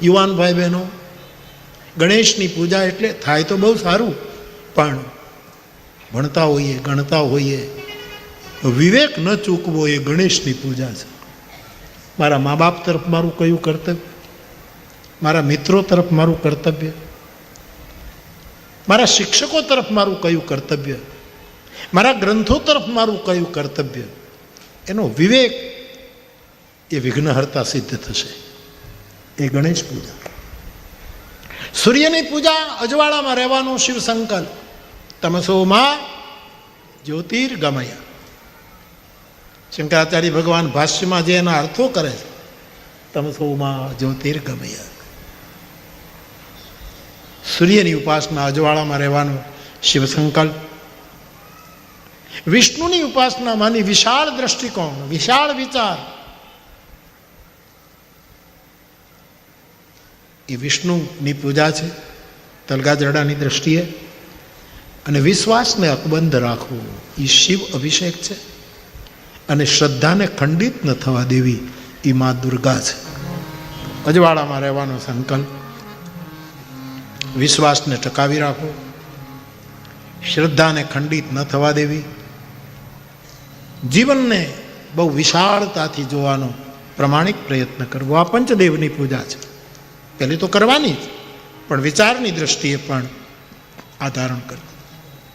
યુવાન ભાઈ બહેનો, ગણેશની પૂજા એટલે થાય તો બહુ સારું, પણ ભણતા હોઈએ, ગણતા હોઈએ, વિવેક ન ચૂકવો એ ગણેશની પૂજા છે. મારા મા બાપ તરફ મારું કયું કર્તવ્ય, મારા મિત્રો તરફ મારું કર્તવ્ય, મારા શિક્ષકો તરફ મારું કયું કર્તવ્ય, મારા ગ્રંથો તરફ મારું કયું કર્તવ્ય, એનો વિવેક એ વિઘ્નહર્તા સિદ્ધ થશે. એ ગણેશ પૂજા. સૂર્યની પૂજા, અજવાળામાં રહેવાનો શિવ સંકલ્પ. તમસોમાં જ્યોતિર્ગમય. શંકરાચાર્ય ભગવાન ભાષ્યમાં જે એના અર્થો કરે છે, તમસોમાં જ્યોતિર્ગમય. સૂર્યની ઉપાસના, અજવાળામાં રહેવાનો શિવ સંકલ્પ. વિષ્ણુની ઉપાસનામાંની વિશાળ દ્રષ્ટિકોણ, વિશાળ વિચાર, એ વિષ્ણુની પૂજા છે તલગાજરડાની દ્રષ્ટિએ. અને વિશ્વાસને અકબંધ રાખવું એ શિવ અભિષેક છે. અને શ્રદ્ધાને ખંડિત ન થવા દેવી એ મા દુર્ગા છે. અજવાળામાં રહેવાનો સંકલ્પ, વિશ્વાસને ટકાવી રાખવો, શ્રદ્ધાને ખંડિત ન થવા દેવી, જીવનને બહુ વિશાળતાથી જોવાનો પ્રમાણિક પ્રયત્ન કરવો. આ પંચદેવની પૂજા છે. પહેલી તો કરવાની જ, પણ વિચારની દ્રષ્ટિએ પણ આ ધારણ કરવું.